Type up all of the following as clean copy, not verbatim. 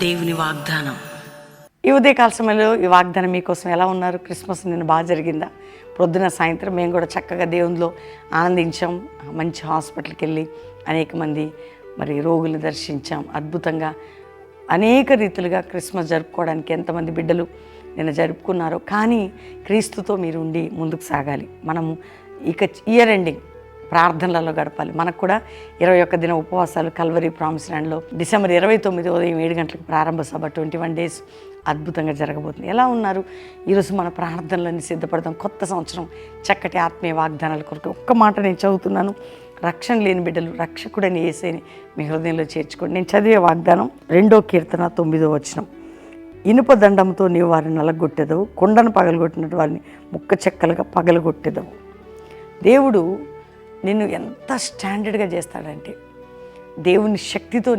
దేవుని వాగ్దానం. ఈ ఉదయకాల సమయంలో ఈ వాగ్దానం మీకోసం ఎలా ఉన్నారు? క్రిస్మస్ నిన్న బాగా జరిగిందా? పొద్దున సాయంత్రం మేము కూడా చక్కగా దేవునిలో ఆనందించాం. మంచి హాస్పిటల్కి వెళ్ళి అనేక మంది రోగులు దర్శించాం. అద్భుతంగా అనేక రీతులుగా క్రిస్మస్ జరుపుకోవడానికి ఎంతమంది బిడ్డలు నిన్న జరుపుకున్నారో. కానీ క్రీస్తుతో మీరు ఉండి ముందుకు సాగాలి. మనము ఇక ఇయర్ ఎండింగ్ ప్రార్థనలలో గడపాలి. మనకు కూడా 21 దిన ఉపవాసాలు కల్వరీ ప్రామిస్ ల్యాండ్లో డిసెంబర్ 29 ఉదయం 7 గంటలకు ప్రారంభ సభ 21 డేస్ అద్భుతంగా జరగబోతుంది. ఎలా ఉన్నారు? ఈరోజు మన ప్రార్థనలన్నీ సిద్ధపడదాం. కొత్త సంవత్సరం చక్కటి ఆత్మీయ వాగ్దానాల కొరకు ఒక్క మాట నేను చదువుతున్నాను. రక్షణ లేని బిడ్డలు రక్షకుడని యేసుని మీ హృదయంలో చేర్చుకోండి. నేను చదివే వాగ్దానం 2వ కీర్తన 9వ వచనం. ఇనుప దండంతో నీవు వారిని నలగొట్టేదవు, కొండను పగలగొట్టినట్టు వారిని ముక్క చెక్కలుగా పగలగొట్టేదవు. దేవుడు నిన్ను ఎంత స్టాండర్డ్గా చేస్తాడంటే, దేవుని శక్తితో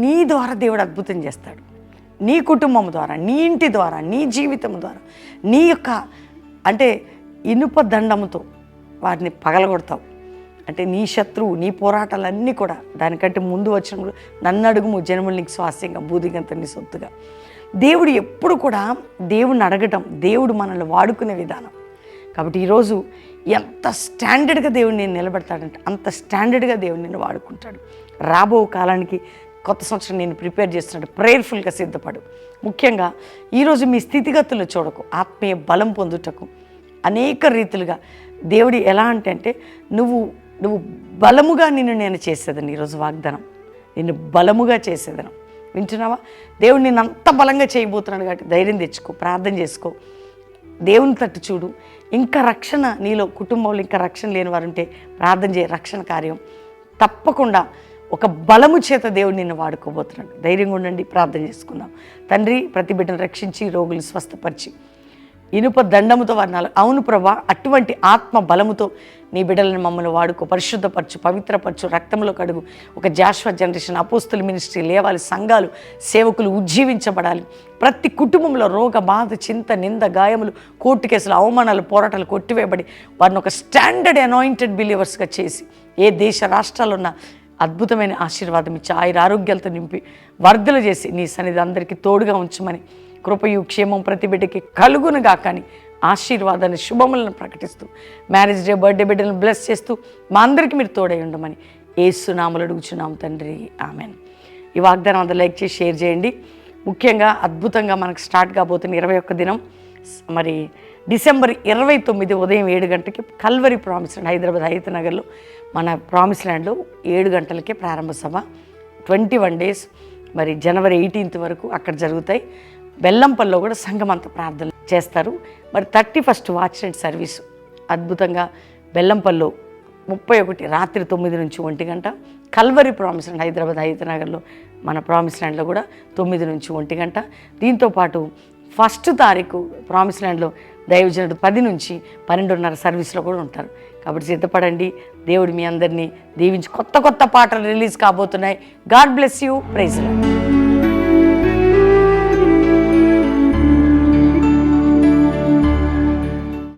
నీ ద్వారా దేవుడు అద్భుతం చేస్తాడు. నీ కుటుంబం ద్వారా, నీ ఇంటి ద్వారా, నీ జీవితం ద్వారా, నీ యొక్క ఇనుప దండముతో వారిని పగలగొడతావు. నీ శత్రువు, నీ పోరాటాలన్నీ కూడా దానికంటే ముందు వచ్చినప్పుడు నన్ను అడుగుము జనములు నీకు స్వాస్యంగా, బూదిగంత నీ సొత్తుగా. దేవుడు ఎప్పుడు కూడా దేవుడిని అడగటం, దేవుడు మనల్ని వాడుకునే విధానం. కాబట్టి ఈరోజు ఎంత స్టాండర్డ్గా దేవుడు నేను నిలబెడతాడంటే అంత స్టాండర్డ్గా దేవుడు నిన్ను వాడుకుంటాడు. రాబో కాలానికి కొత్త సంవత్సరం నేను ప్రిపేర్ చేస్తున్నాడు. ప్రేయర్ఫుల్గా సిద్ధపడు. ముఖ్యంగా ఈరోజు మీ స్థితిగతులు చూడకు, ఆత్మీయ బలం పొందుటకు అనేక రీతులుగా దేవుడు ఎలా అంటే నువ్వు బలముగా నేను చేసేదని ఈరోజు వాగ్దానం. నిన్ను బలముగా చేసేదను. వింటున్నావా? దేవుడు నిన్ను అంత బలంగా చేయబోతున్నాడు. కాబట్టి ధైర్యం తెచ్చుకో, ప్రార్థన చేసుకో, దేవుని తట్టు చూడు. ఇంకా రక్షణ నీలో కుటుంబంలో ఇంకా రక్షణ లేని వారు ఉంటే ప్రార్థన చేయ. రక్షణ కార్యం తప్పకుండా ఒక బలము చేత దేవుడు నిన్ను వాడుకోబోతున్నాడు. ధైర్యంగా ఉండండి, ప్రార్థన చేసుకుందాం. తండ్రి, ప్రతి బిడ్డను రక్షించి రోగులు స్వస్థపరిచి ఇనుప దండముతో వారిని అవును ప్రభా, అటువంటి ఆత్మ బలముతో నీ బిడ్డలను మమ్మల్ని వాడుకో, పరిశుద్ధపరచు, పవిత్రపరచు, రక్తంలో కడుగు. ఒక జాషువా జనరేషన్, అపోస్తుల మినిస్ట్రీ లేవాలి, సంఘాలు, సేవకులు ఉజ్జీవించబడాలి. ప్రతి కుటుంబంలో రోగ బాధ, చింత, నింద, గాయములు, కోర్టు కేసులు, అవమానాలు, పోరాటాలు కొట్టివేయబడి వారిని ఒక స్టాండర్డ్ అనాయింటెడ్ బిలీవర్స్గా చేసి ఏ దేశ రాష్ట్రాల్లో ఉన్న అద్భుతమైన ఆశీర్వాదం ఇచ్చి ఆరోగ్యాలతో నింపి వర్ధలు చేసి నీ సన్నిధి అందరికీ తోడుగా ఉంచమని, కృపయు క్షేమం ప్రతి బిడ్డకి కలుగునుగా కానీ ఆశీర్వాదాన్ని, శుభములను ప్రకటిస్తూ మ్యారేజ్ డే, బర్త్డే బిడ్డలను బ్లెస్ చేస్తూ మా అందరికీ మీరు తోడై ఉండమని యేసు నామములో అడుగుచున్నాం తండ్రి, ఆమెన్. ఈ వాగ్దానం అందరూ లైక్ చేసి షేర్ చేయండి. ముఖ్యంగా అద్భుతంగా మనకు స్టార్ట్ కాబోతున్న 21 దినం డిసెంబర్ 29 ఉదయం 7 గంటలకి Calvary promise land, Hyderabad Hayath నగర్లో మన ప్రామిస్ ల్యాండ్లో 7 గంటలకే ప్రారంభ సభ. 21 డేస్ జనవరి 18 వరకు అక్కడ జరుగుతాయి. బెల్లంపల్లిలో కూడా సంఘం అంతా ప్రార్థనలు చేస్తారు. 31st వాచ్ అండ్ సర్వీస్ అద్భుతంగా బెల్లంపల్లిలో 31 రాత్రి 9 నుంచి 1 గంట. Calvary promise land Hyderabad Hayath నగర్లో మన ప్రామిస్ ల్యాండ్లో కూడా 9 నుంచి 1 గంట. దీంతోపాటు 1వ తారీఖు ప్రామిస్ ల్యాండ్లో దైవజనుడు 10 నుంచి 12:30 సర్వీస్లో కూడా ఉంటారు. కాబట్టి సిద్ధపడండి. దేవుడు మీ అందరినీ దీవించి కొత్త పాటలు రిలీజ్ కాబోతున్నాయి. God bless you. Praise lord.